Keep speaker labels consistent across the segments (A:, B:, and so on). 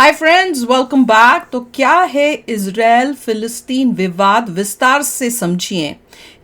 A: Hi friends, welcome back. तो क्या है इजराइल फिलिस्तीन विवाद, विस्तार से समझिए।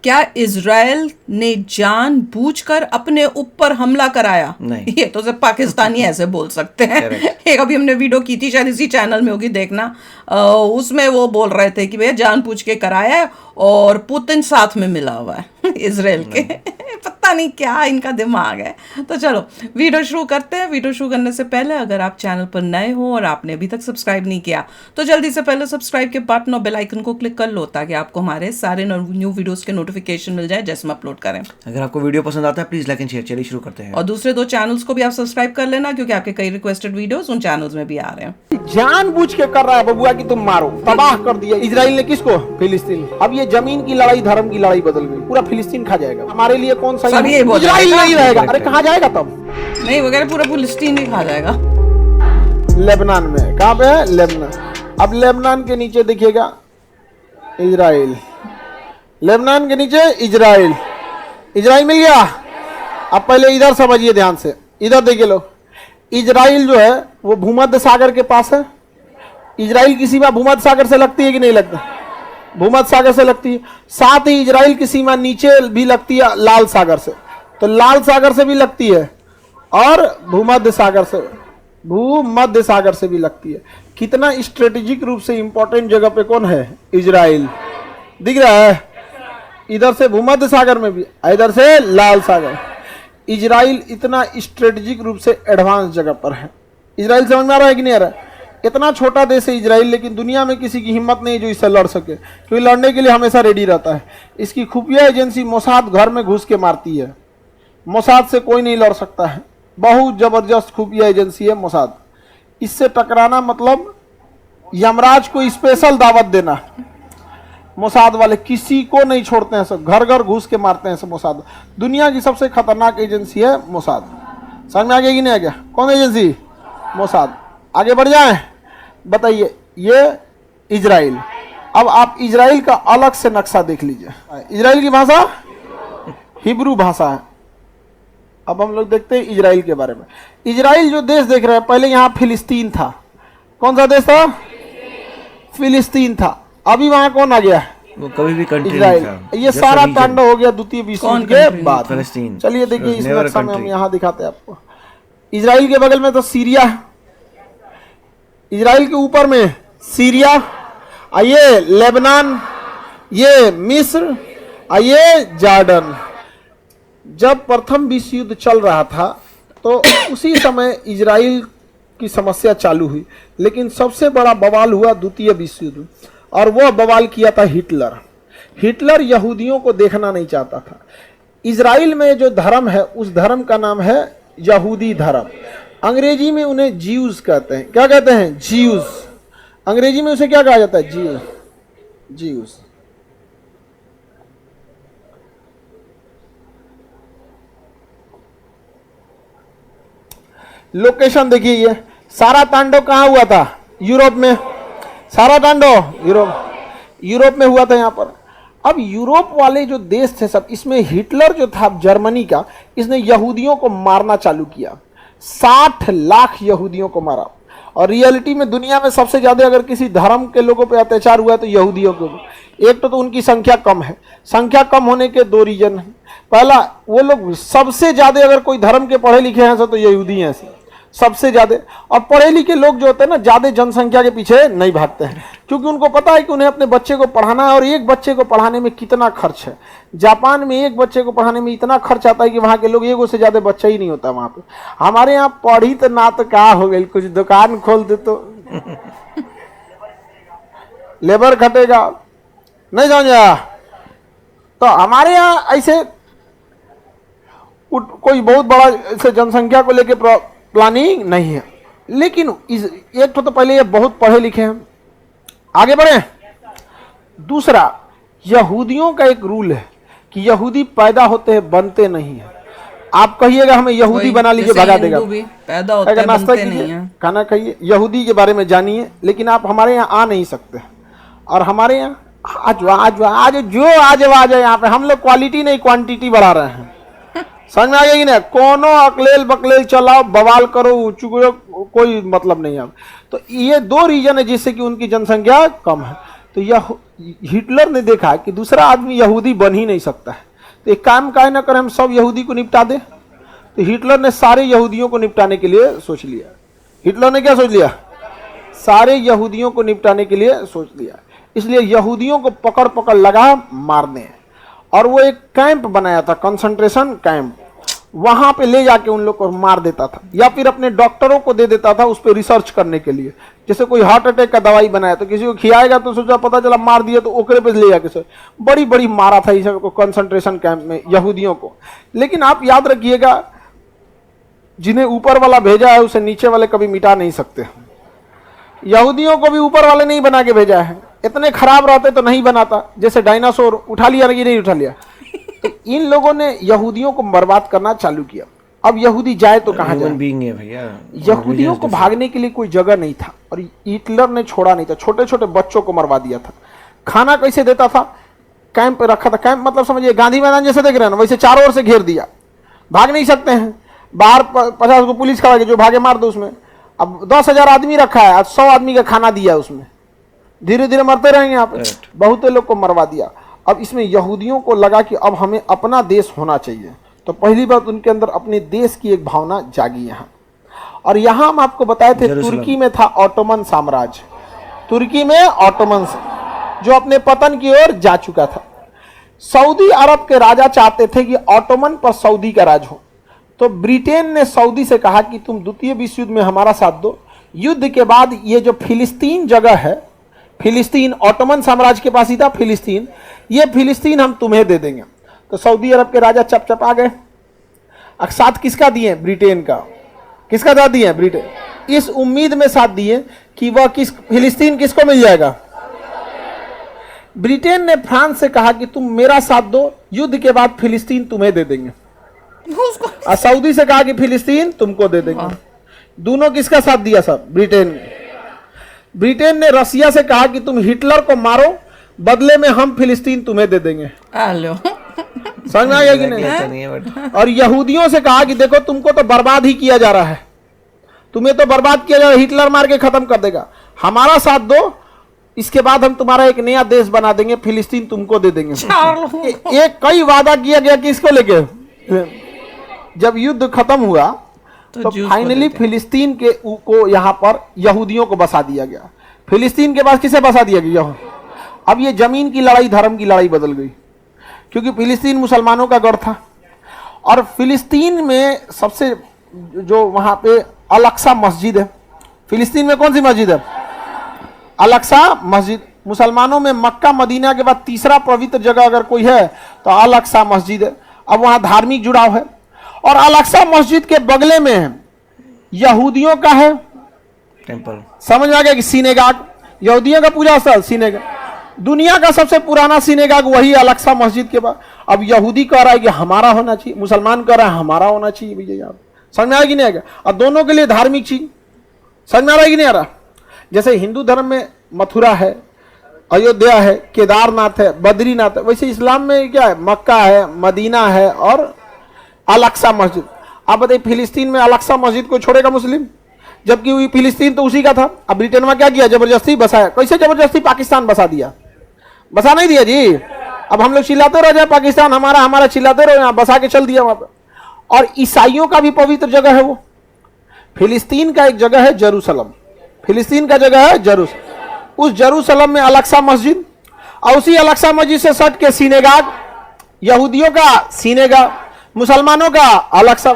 A: क्या इजराइल ने जानबूझकर अपने ऊपर हमला कराया?
B: नहीं।
A: ये तो सिर्फ पाकिस्तानी ऐसे बोल सकते हैं। एक अभी हमने वीडियो की थी, शायद इसी चैनल में होगी, देखना। उसमें वो बोल रहे थे कि भैया जानबूझ के कराया है और पुतिन साथ में मिला हुआ है इजराइल के। पता नहीं क्या इनका दिमाग है। तो चलो वीडियो शुरू करते हैं। वीडियो शुरू करने से पहले अगर आप चैनल पर नए हो और आपने अभी तक सब्सक्राइब नहीं किया तो जल्दी से पहले सब्सक्राइब के बटन और बेल आइकन को क्लिक कर लो ताकि आपको हमारे सारे न्यू वीडियोस के नोटिफिकेशन मिल जाए जैसे हम अपलोड करें।
B: अगर आपको वीडियो पसंद आता है प्लीज लाइक एंड शेयर। चलिए शुरू करते हैं।
A: और दूसरे दो चैनल्स को भी आप सब्सक्राइब कर लेना क्योंकि आपके कई रिक्वेस्टेड वीडियोस उन चैनल्स में भी आ रहे हैं।
C: जानबूझ के कर रहा है बबुआ कि तुम मारो, तबाह कर दिया इजराइल ने। किसको? फिलिस्तीन। अब ये जमीन की लड़ाई धर्म की लड़ाई बदल गई, पूरा फिलिस्तीन खा जाएगा। हमारे लिए कौन सा इजराइल नहीं रहेगा। अरे कहाँ जाएगा तब?
A: नहीं वगैरह पूरा फिलिस्तीन ही खा जाएगा।
C: लेबनान में। कहाँ पे है? लेबनान। अब लेबनान के नीचे देखिएगा इजराइल, लेबनान के नीचे इजराइल। इजराइल मिल गया। अब पहले इधर समझिए ध्यान से, इधर देखिए लोग। इजराइल जो है वो भूमध्य सागर के पास है। इजराइल की सीमा भूमध्य सागर से लगती है कि नहीं लगती? भूमध्य सागर से लगती है। साथ ही इजराइल की सीमा नीचे भी लगती है लाल सागर से, तो लाल सागर से भी लगती है और भूमध्य सागर से भी लगती है। कितना स्ट्रेटेजिक रूप से इंपॉर्टेंट जगह पे कौन है? इजराइल। दिख रहा है? इधर से भूमध्य सागर में भी, इधर से लाल सागर। इजराइल इतना स्ट्रेटेजिक रूप से एडवांस जगह पर है। इजराइल समझ में आ रहा है कि नहीं आ रहा है? इतना छोटा देश है इजराइल, लेकिन दुनिया में किसी की हिम्मत नहीं जो इससे लड़ सके, क्योंकि लड़ने के लिए हमेशा रेडी रहता है। इसकी खुफिया एजेंसी मोसाद घर में घुस के मारती है। मोसाद से कोई नहीं लड़ सकता है। बहुत जबरदस्त खुफिया एजेंसी है मोसाद। इससे टकराना मतलब यमराज को स्पेशल दावत देना। मोसाद वाले किसी को नहीं छोड़ते हैं, सब घर घर घुस के मारते हैं सब। मोसाद दुनिया की सबसे खतरनाक एजेंसी है मोसाद। समझ में आ गया कि नहीं आ गया? कौन एजेंसी? मोसाद। आगे बढ़ जाएं, बताइए। ये इजराइल। अब आप इजराइल का अलग से नक्शा देख लीजिए। इजराइल की भाषा हिब्रू भाषा है। अब हम लोग देखते हैं इजराइल के बारे में। इजराइल जो देश देख रहे हैं, पहले यहाँ फिलिस्तीन था। कौन सा देश था? फिलिस्तीन था। अभी वहां कौन आ गया?
B: वो कभी भी कंट्री
C: इजराइल।
B: नहीं था।
C: ये सारा तांडव हो गया द्वितीय विश्व युद्ध के बाद।
B: फिलिस्तीन।
C: चलिए देखिए इस नक्शा में हम यहाँ दिखाते हैं आपको। इजराइल के बगल में तो सीरिया है, इजराइल के ऊपर में सीरिया, ये लेबनान, ये मिस्र, ये जॉर्डन। जब प्रथम विश्व युद्ध चल रहा था तो उसी समय इजराइल की समस्या चालू हुई, लेकिन सबसे बड़ा बवाल हुआ द्वितीय विश्व युद्ध, और वह बवाल किया था हिटलर। हिटलर यहूदियों को देखना नहीं चाहता था। इजराइल में जो धर्म है उस धर्म का नाम है यहूदी धर्म। अंग्रेजी में उन्हें ज्यूज कहते हैं। क्या कहते हैं? ज्यूज। अंग्रेजी में उसे क्या कहा जाता है? ज्यूज। ज्यूज। लोकेशन देखिए, ये सारा तांडव कहाँ हुआ था? यूरोप में। सारा तांडव यूरोप में हुआ था यहाँ पर। अब यूरोप वाले जो देश थे सब, इसमें हिटलर जो था जर्मनी का, इसने यहूदियों को मारना चालू किया। 60 लाख यहूदियों को मारा। और रियलिटी में दुनिया में सबसे ज्यादा अगर किसी धर्म के लोगों पे अत्याचार हुआ है तो यहूदियों के ऊपर। एक तो उनकी संख्या कम है। संख्या कम होने के दो रीजन है। पहला, वो लोग सबसे ज्यादा अगर कोई धर्म के पढ़े लिखे हैं तो यहूदी हैं सबसे ज्यादा। और पढ़े लिखे लोग जो होते हैं ना, ज्यादा जनसंख्या के पीछे नहीं भागते हैं, क्योंकि उनको पता है कि उन्हें अपने बच्चे को पढ़ाना है। और एक बच्चे को पढ़ाने में कितना खर्च है। जापान में एक बच्चे को पढ़ाने में इतना खर्च आता है कि वहां के लोग एगो से ज्यादा बच्चा ही नहीं होता वहां पे। हमारे यहाँ पढ़ी तो ना तो क्या हो गई, कुछ दुकान खोल दे तो लेबर खटेगा, नहीं समझा? तो हमारे यहाँ ऐसे कोई बहुत बड़ा ऐसे जनसंख्या को लेकर प्लानिंग नहीं है। लेकिन एक तो पहले ये बहुत पढ़े लिखे हैं। आगे बढ़े। दूसरा, यहूदियों का एक रूल है कि यहूदी पैदा होते हैं, बनते नहीं है। आप कहिएगा हमें यहूदी बना लीजिए, भगा देगा।
A: पैदा होते हैं,
C: नाश्ता कीजिए, खाना खाइए, यहूदी के बारे में जानिए। लेकिन आप हमारे यहाँ आ नहीं सकते। और हमारे यहाँ आज जो आ जाए यहाँ पे। हम लोग क्वालिटी नहीं क्वांटिटी बढ़ा रहे हैं। समझ में आ गया कि नहीं? कोनो अकलेल बकलेल चलाओ, बवाल करो, चुगलो, कोई मतलब नहीं है। तो ये दो रीजन है जिससे कि उनकी जनसंख्या कम है। तो यह हिटलर ने देखा कि दूसरा आदमी यहूदी बन ही नहीं सकता है, तो एक काम काहे ना करें, हम सब यहूदी को निपटा दें। तो हिटलर ने सारे यहूदियों को निपटाने के लिए सोच लिया। हिटलर ने क्या सोच लिया? सारे यहूदियों को निपटाने के लिए सोच लिया। इसलिए यहूदियों को पकड़ पकड़ लगा मारने, और वो एक कैंप बनाया था, कंसंट्रेशन कैंप, वहां पे ले जाके उन लोग को मार देता था, या फिर अपने डॉक्टरों को दे देता था उस पर रिसर्च करने के लिए। जैसे कोई हार्ट अटैक का दवाई बनाया तो किसी को खिलाएगा तो सोचा पता चला मार दिया, तो ओकरे पे ले जाके बड़ी बड़ी मारा था इस कंसंट्रेशन कैंप में यहूदियों को। लेकिन आप याद रखिएगा, जिन्हें ऊपर वाला भेजा है उसे नीचे वाले कभी मिटा नहीं सकते। यहूदियों को भी ऊपर वाले नहीं बना के भेजा है, इतने खराब रहते तो नहीं बनाता। जैसे डायनासोर उठा लिया कि नहीं उठा लिया, तो इन लोगों ने यहूदियों को बर्बाद करना चालू किया। अब यहूदी जाए तो कहां जाए?
B: बीइंग है भैया,
C: यहूदियों को भागने के लिए कोई जगह नहीं था, और हिटलर ने छोड़ा नहीं था, छोटे छोटे बच्चों को मरवा दिया था। खाना कैसे देता था? कैंप पे रखा था। कैंप मतलब समझिए गांधी मैदान जैसे देख रहे हैं ना, वैसे चारों ओर से घेर दिया, भाग नहीं सकते हैं। बाहर 50 को पुलिस खड़ा, जो भागे मार दो उसमें। अब 10,000 आदमी रखा है, आज 100 आदमी का खाना दिया उसमें, धीरे धीरे मरते रहेंगे यहाँ पे। बहुत लोग को मरवा दिया। अब इसमें यहूदियों को लगा कि अब हमें अपना देश होना चाहिए, तो पहली बात उनके अंदर अपने देश की एक भावना जागी यहाँ। और यहाँ हम आपको बताए थे तुर्की में था ऑटोमन साम्राज्य, तुर्की में ऑटोमन जो अपने पतन की ओर जा चुका था। सऊदी अरब के राजा चाहते थे कि ऑटोमन पर सऊदी का राज हो, तो ब्रिटेन ने सऊदी से कहा कि तुम द्वितीय विश्व युद्ध में हमारा साथ दो, युद्ध के बाद ये जो फिलिस्तीन जगह है, फिलिस्तीन ऑटोमन साम्राज्य के पास ही था फिलिस्तीन, ये फिलिस्तीन हम तुम्हें दे देंगे। तो सऊदी अरब के राजा चप आ गए। साथ किसका दिए? ब्रिटेन का। किसका साथ दिए? ब्रिटेन। इस उम्मीद में साथ दिए कि वह फिलिस्तीन किसको मिल जाएगा? ब्रिटेन ने फ्रांस से कहा कि तुम मेरा साथ दो, युद्ध के बाद फिलिस्तीन तुम्हें दे देंगे। और सऊदी से कहा कि फिलिस्तीन तुमको दे देंगे। दोनों किसका साथ दिया? सब ब्रिटेन। ब्रिटेन ने रसिया से कहा कि तुम हिटलर को मारो, बदले में हम फिलिस्तीन तुम्हें दे देंगे। समझ में आ गया कि नहीं? और यहूदियों से कहा कि देखो तुमको तो बर्बाद ही किया जा रहा है, तुम्हें तो बर्बाद किया जा रहा है, हिटलर मार के खत्म कर देगा, हमारा साथ दो, इसके बाद हम तुम्हारा एक नया देश बना देंगे, फिलिस्तीन तुमको दे देंगे। एक कई वादा किया गया किसको लेके? जब युद्ध खत्म हुआ तो फाइनली फिलिस्तीन के को यहाँ पर यहूदियों को बसा दिया गया। फिलिस्तीन के पास किसे बसा दिया गया? अब ये जमीन की लड़ाई धर्म की लड़ाई बदल गई, क्योंकि फिलिस्तीन मुसलमानों का गढ़ था। और फिलिस्तीन में सबसे जो वहां पे अल-अक्सा मस्जिद है, फिलिस्तीन में कौन सी मस्जिद है? अल-अक्सा मस्जिद। मुसलमानों में मक्का मदीना के बाद तीसरा पवित्र जगह अगर कोई है तो अल-अक्सा मस्जिद है। अब वहां धार्मिक जुड़ाव है। और अल-अक्सा मस्जिद के बगले में यहूदियों का है
B: टेंपल।
C: समझ में आ गया कि सिनेगाग, यहूदियों का पूजा स्थल सिनेगाग। दुनिया का सबसे पुराना सिनेगाग वही अल-अक्सा मस्जिद के बाद। अब यहूदी कह रहा है कि हमारा होना चाहिए, मुसलमान कह रहा है हमारा होना चाहिए। भैया यार समझ में आ रहा कि नहीं आएगा? और दोनों के लिए धार्मिक चीज समझ में आ रहा है कि नहीं आ रहा? जैसे हिंदू धर्म में मथुरा है, अयोध्या है, केदारनाथ है, बद्रीनाथ है, वैसे इस्लाम में क्या है? मक्का है, मदीना है और अल-अक्सा मस्जिद। आप बताइए फिलिस्तीन में अल-अक्सा मस्जिद को छोड़ेगा मुस्लिम? जबकि फिलिस्तीन तो उसी का था। अब ब्रिटेन में क्या किया? जबरदस्ती बसाया। कैसे जबरदस्ती? पाकिस्तान बसा दिया। बसा नहीं दिया जी। अब हम लोग चिल्लाते रह जाए पाकिस्तान हमारा हमारा, चिल्लाते रहो, यहाँ बसा के चल दिया वहां पर। और ईसाइयों का भी पवित्र जगह है वो। फिलिस्तीन का एक जगह है जेरूसलम, फिलिस्तीन का जगह है जेरूसलम। उस जेरूसलम में अल-अक्सा मस्जिद, और उसी अल-अक्सा मस्जिद से सट के सिनेगाग, यहूदियों का सिनेगाग, मुसलमानों का अल-अक्सा।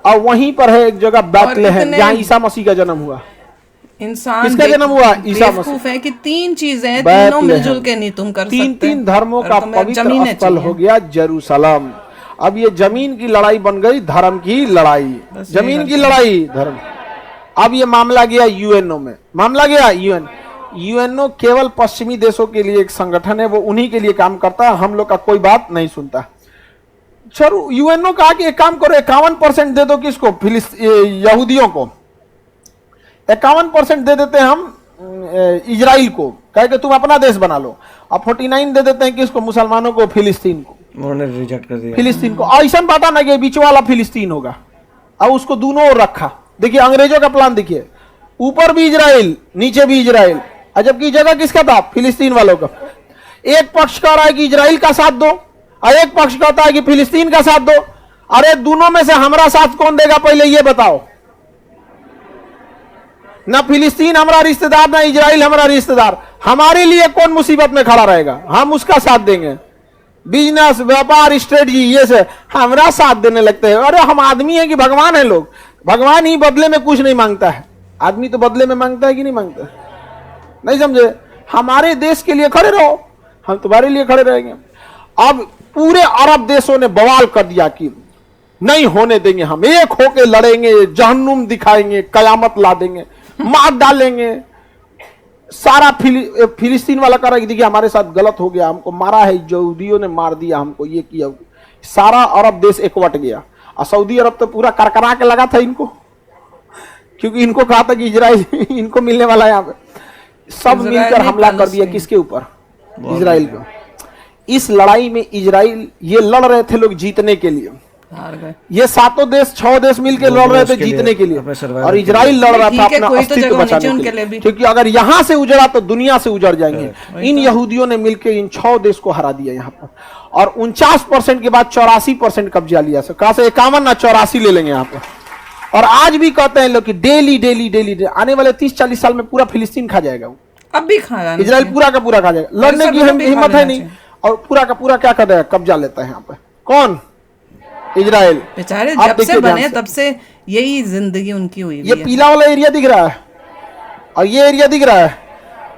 C: और वहीं पर है एक जगह बैतलहम जहां ईसा मसीह का जन्म हुआ।
A: इंसान
C: किसका जन्म हुआ? ईसा मसीह।
A: है कि तीन चीजें हैं, तीनों मिलजुल के नहीं तुम कर सकते।
C: तीन धर्मों का पवित्र स्थल हो गया जेरूसलम। अब ये जमीन की लड़ाई बन गई धर्म की लड़ाई, जमीन की लड़ाई धर्म। अब ये मामला गया यूएनओ में। मामला गया यूएनओ केवल पश्चिमी देशों के लिए एक संगठन है, वो उन्हीं के लिए काम करता है, हम लोग का कोई बात नहीं सुनता। चलो यूएनओ कहा कि एक काम करो 51% दे दो, किसको? यहूदियों को 51% दे देते हैं हम इजराइल को, कहे कि तुम अपना देश बना लो। अब 49 दे देते हैं किसको? मुसलमानों को, फिलिस्तीन को।
B: उन्होंने रिजेक्ट कर दिया
C: फिलिस्तीन को। ऐसा पता ना कि बीच वाला फिलिस्तीन होगा, अब उसको दोनों ओर रखा। देखिए अंग्रेजों का प्लान देखिए, ऊपर भी इजराइल नीचे भी इजराइल, जबकि जगह किसका था? फिलिस्तीन वालों का। एक पक्ष कह रहा है कि इजराइल का साथ दो और एक पक्ष कहता है कि फिलिस्तीन का साथ दो। अरे दोनों में से हमारा साथ कौन देगा पहले ये बताओ? ना फिलिस्तीन हमारा रिश्तेदार ना इजराइल हमारा रिश्तेदार, हमारे लिए कौन मुसीबत में खड़ा रहेगा? हम उसका साथ देंगे। बिजनेस व्यापार स्ट्रेटजी ये से हमारा साथ देने लगते हैं। अरे हम आदमी है कि भगवान है? लोग भगवान ही बदले में कुछ नहीं मांगता है, आदमी तो बदले में मांगता है कि नहीं मांगता? नहीं समझे? हमारे देश के लिए खड़े रहो, हम तुम्हारे लिए खड़े रहेंगे। अब पूरे अरब देशों ने बवाल कर दिया कि नहीं होने देंगे, हम एक होके लड़ेंगे, जहन्नुम दिखाएंगे, कयामत ला देंगे, मार डालेंगे। सारा फिलिस्तीन वाला कह रहा है कि देखिए हमारे साथ गलत हो गया, हमको मारा है, यहूदियों ने मार दिया हमको, ये किया। सारा अरब देश एकवट गया और सऊदी अरब तो पूरा करकरा के लगा था इनको, क्योंकि इनको कहा था कि इजराइल इनको मिलने वाला है। यहाँ पे सब मिलकर हमला कर दिया किसके ऊपर? इजराइल को। इस लड़ाई में इजराइल ये लड़ रहे थे लोग जीतने के लिए, ये सातों देश 6 देश मिलकर लड़ रहे थे जीतने के लिए, और इजराइल लड़ रहा था अपना अस्तित्व बचाने के लिए, क्योंकि अगर यहां से उजड़ा तो दुनिया से उजड़ जाएंगे। इन यहूदियों ने मिलकर इन 6 देश को हरा दिया यहाँ पर, और 49% के बाद 84% कब्जा लिया। कहां से? 51 ना 84 ले लेंगे यहाँ पर। और आज भी कहते हैं लोग कि डेली डेली डेली आने वाले 30-40 साल में पूरा फिलिस्तीन खा जाएगा।
A: अब भी खाएगा
C: इजराइल, पूरा का पूरा खा जाएगा। लड़ने की हिम्मत है नहीं, और पूरा का पूरा क्या कर देगा? कब्जा लेता है यहाँ पे। कौन? इजराइल।
A: बेचारे जब से बने तब से यही जिंदगी उनकी हुई।
C: ये पीला वाला एरिया दिख रहा है और ये एरिया दिख रहा है,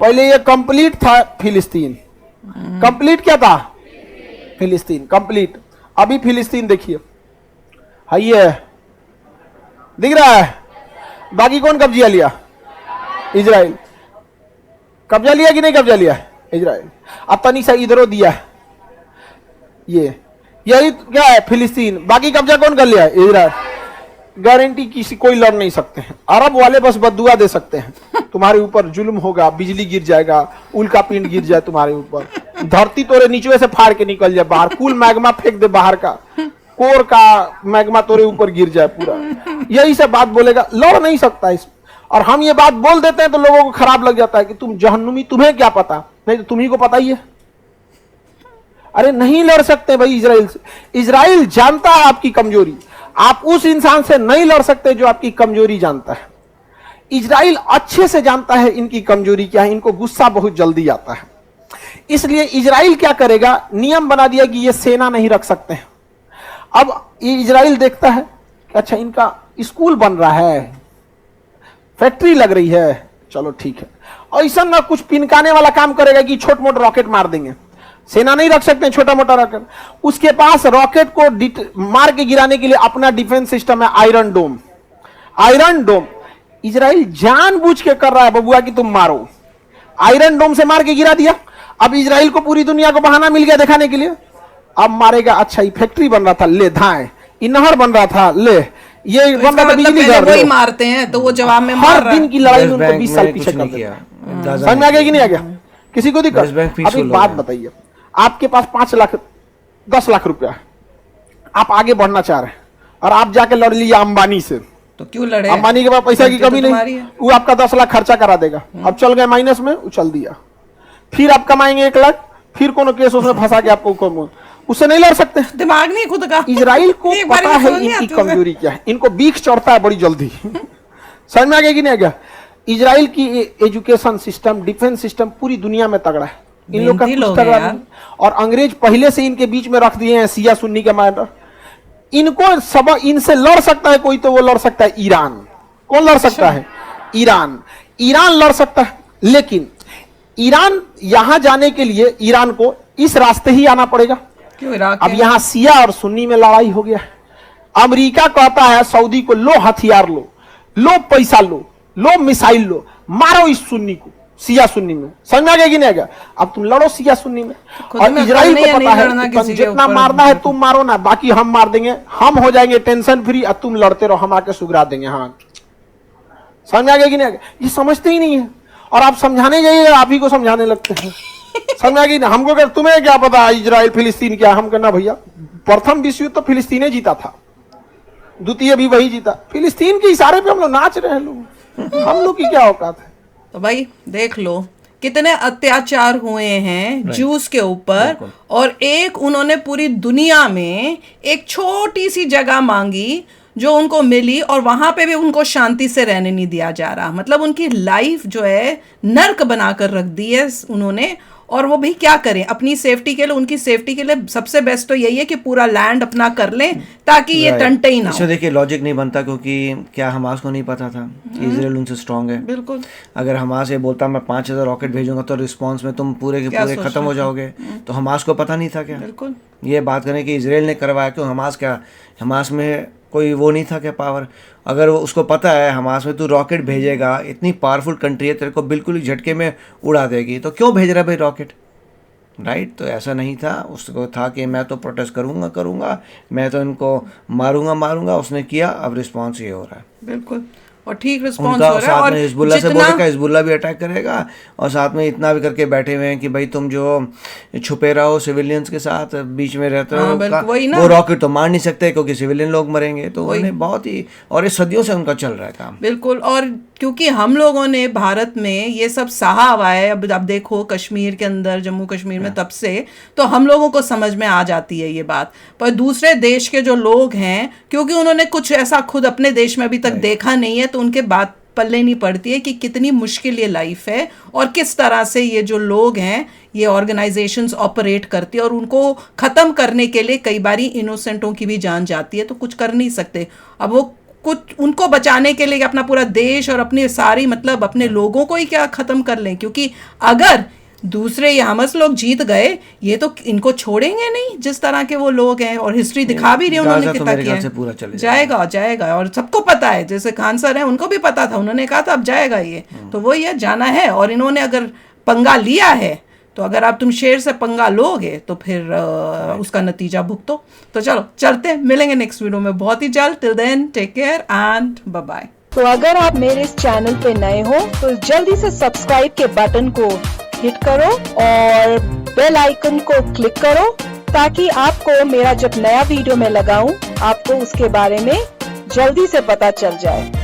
C: पहले ये कंप्लीट था फिलिस्तीन। कंप्लीट क्या था? फिलिस्तीन कंप्लीट। अभी फिलिस्तीन देखिए, है ये दिख रहा है। बाकी कौन कब्जा लिया? इजराइल। कब्जा लिया कि नहीं कब्जा लिया? इजराइल। अब तनी सा इधरों दिया, ये यही क्या है? फिलिस्तीन। बाकी कब्जा कौन कर लिया? इजराइल। गारंटी किसी कोई लड़ नहीं सकते हैं। अरब वाले बस बद्दुआ दे सकते हैं, तुम्हारे ऊपर जुल्म होगा, बिजली गिर जाएगा, उल्का पिंड गिर जाए तुम्हारे ऊपर, धरती तोरे नीचे से फाड़ के निकल जाए बाहर, कुल मैग्मा फेंक दे बाहर का, कोर का मैग्मा तोरे ऊपर गिर जाए पूरा। यही सब बात बोलेगा, लड़ नहीं सकता इस। और हम ये बात बोल देते हैं तो लोगों को खराब लग जाता है कि तुम जहन्नुमी, तुम्हें क्या पता? नहीं तो तुम्ही को पता ही है। अरे नहीं लड़ सकते भाई इजराइल से। इजराइल जानता है आपकी कमजोरी, आप उस इंसान से नहीं लड़ सकते जो आपकी कमजोरी जानता है। इजराइल अच्छे से जानता है इनकी कमजोरी क्या है, इनको गुस्सा बहुत जल्दी आता है। इसलिए इजराइल क्या करेगा? नियम बना दिया कि ये सेना नहीं रख सकते हैं। अब इजराइल देखता है कि अच्छा इनका स्कूल बन रहा है, फैक्ट्री लग रही है, चलो ठीक है। ऐसा ना कुछ पिनकाने वाला काम करेगा कि छोट मोट रॉकेट मार देंगे। सेना नहीं रख सकते छोटा मोटा रॉकेट। उसके पास रॉकेट को मार के गिराने के लिए अपना डिफेंस सिस्टम है, आयरन डोम। आयरन डोम इजराइल जानबूझ के कर रहा है बबुआ कि तुम मारो। आयरन डोम से मार के गिरा दिया। अब इजराइल को पूरी दुनिया को बहाना मिल गया दिखाने के लिए, अब मारेगा। अच्छा ये फैक्ट्री बन रहा था, ले धाए। ये नहर बन रहा था, ले ये
A: तो
C: बन रहा था, बिजली घर
A: वही मारते हैं तो वो जवाब में मार
C: हर दिन की लड़ाई में उनको 20 साल पीछे कर दिया। समझ में आ गया कि नहीं आ गया? किसी को दिक्कत? अब एक बात बताइए, आपके पास 5 लाख 10 लाख रुपया है, आप आगे बढ़ना चाह रहे हैं और आप जाके लड़ लिए अंबानी से,
A: तो क्यों लड़े?
C: अंबानी के पास पैसा की कमी नहीं, वो आपका 10 लाख खर्चा करा देगा। अब चल गए माइनस में, उछल दिया। फिर आप कमाएंगे 1 लाख, फिर कोनो केस उसमें फंसा के आपको, उससे नहीं लड़ सकते।
A: दिमाग नहीं खुद का।
C: इजराइल को पता है इनकी कमजोरी क्या है, इनको बीख चढ़ता है बड़ी जल्दी। समझ में आ गया कि नहीं आ गया? इजराइल की एजुकेशन सिस्टम, डिफेंस सिस्टम पूरी दुनिया में तगड़ा है, इन लोग का कुछ तगड़ा नहीं। और अंग्रेज पहले से इनके बीच में रख दिए हैं सिया सुन्नी के मैटर। इनको सब इनसे लड़ सकता है कोई, तो वो लड़ सकता है ईरान। कौन लड़ सकता है? ईरान। ईरान लड़ सकता है, लेकिन ईरान यहां जाने के लिए ईरान को इस रास्ते ही आना पड़ेगा।
A: क्यों? इराक
C: अब यहां सिया और सुन्नी में लड़ाई हो गया है। अमेरिका कहता है सऊदी को, लो हथियार लो, लो पैसा लो, लो मिसाइल लो, मारो इस सुन्नी को, सिया सुन्नी में। समझ में आ गया कि नहीं आ गया? अब तुम लड़ो सिया सुन्नी में। और इजराइल को पता है जितना मारना है तुम मारो ना, बाकी हम मार देंगे, हम हो जाएंगे टेंशन फ्री, और तुम लड़ते रहो, हम आके सुगरा देंगे। हाँ समझ में आ गया कि नहीं आ गया? ये समझते ही नहीं है, और आप समझाने जाइए आप ही को समझाने लगते हैं। समझ आ गई ना? हमको क्या, तुम्हें क्या पता इजराइल फिलिस्तीन क्या? हम कहना भैया प्रथम विश्व युद्ध तो फिलिस्तीन ने जीता था, द्वितीय भी वही जीता। फिलिस्तीन के इशारे पे हम लोग नाच रहे हैं, लोग हम लोग की क्या औकात है?
A: तो भाई देख लो कितने अत्याचार हुए हैं जूस के ऊपर, और एक उन्होंने पूरी दुनिया में एक छोटी सी जगह मांगी जो उनको मिली, और वहां पे भी उनको शांति से रहने नहीं दिया जा रहा। मतलब उनकी लाइफ जो है नर्क बनाकर रख दी है उन्होंने। और वो भी क्या करें अपनी सेफ्टी के लिए, उनकी सेफ्टी के लिए सबसे बेस्ट तो यही है कि पूरा लैंड अपना कर लें ताकि ये टंटे ही ना हो।
B: इसमें देखिए लॉजिक नहीं बनता, क्योंकि क्या हमास को नहीं पता था कि इजराइल उनसे स्ट्रांग है?
A: बिल्कुल।
B: अगर हमास ये बोलता मैं 5000 रॉकेट भेजूंगा तो रिस्पांस में तुम पूरे के पूरे खत्म हो जाओगे, तो हमास को पता नहीं था क्या?
A: बिल्कुल।
B: ये बात करें कि इजराइल ने करवाया, क्यों? हमास क्या, हमास में कोई वो नहीं था क्या पावर? अगर वो उसको पता है हमास में तू रॉकेट भेजेगा, इतनी पावरफुल कंट्री है, तेरे को बिल्कुल ही झटके में उड़ा देगी, तो क्यों भेज रहा है भाई रॉकेट? राइट? तो ऐसा नहीं था, उसको था कि मैं तो प्रोटेस्ट करूंगा, मैं तो इनको मारूंगा। उसने किया, अब रिस्पांस ये हो रहा है।
A: बिल्कुल, और ठीक रिस्पांस
B: उनका
A: हो रहा है।
B: साथ
A: और
B: में हिजबुल्ला से बोलेगा, हिजबुल्ला भी अटैक करेगा, और साथ में इतना भी करके बैठे हुए हैं कि भाई तुम जो छुपे रहो सिविलियंस के साथ, बीच में रहते हो,
A: वही ना।
B: वो रॉकेट तो मार नहीं सकते क्योंकि सिविलियन लोग मरेंगे। तो उन्हें बहुत ही, और ये सदियों से उनका चल रहा है काम।
A: बिल्कुल। और क्योंकि हम लोगों ने भारत में ये सब सहा हुआ है, अब देखो कश्मीर के अंदर, जम्मू कश्मीर में, तब से तो हम लोगों को समझ में आ जाती है ये बात। पर दूसरे देश के जो लोग हैं, क्योंकि उन्होंने कुछ ऐसा खुद अपने देश में अभी तक देखा नहीं है, तो उनके बात पल्ले नहीं पड़ती है कि कितनी मुश्किल ये लाइफ है और किस तरह से ये जो लोग हैं, ये ऑर्गेनाइजेशंस ऑपरेट करती है, और उनको ख़त्म करने के लिए कई बारी इनोसेंटों की भी जान जाती है, तो कुछ कर नहीं सकते। अब वो कुछ उनको बचाने के लिए अपना पूरा देश और अपनी सारी, मतलब अपने लोगों को ही क्या ख़त्म कर लें? क्योंकि अगर दूसरे ये हमस लोग जीत गए, ये तो इनको छोड़ेंगे नहीं, जिस तरह के वो लोग हैं। और हिस्ट्री दिखा भी रही है उन्होंने कितना किया। जाएगा और सबको पता है, जैसे खान सर हैं उनको भी पता था, उन्होंने कहा था अब जाएगा ये, तो वो ये जाना है। और इन्होंने अगर पंगा लिया है, तो अगर आप तुम शेर से पंगा लोगे तो फिर उसका नतीजा भुगतो। तो चलो चलते, मिलेंगे नेक्स्ट वीडियो में बहुत ही जल्द। Till then take care and bye bye.
D: तो अगर आप मेरे इस चैनल पे नए हो तो जल्दी से सब्सक्राइब के बटन को हिट करो और बेल आइकन को क्लिक करो, ताकि आपको मेरा जब नया वीडियो मैं लगाऊं, आपको उसके बारे में जल्दी से पता चल जाए।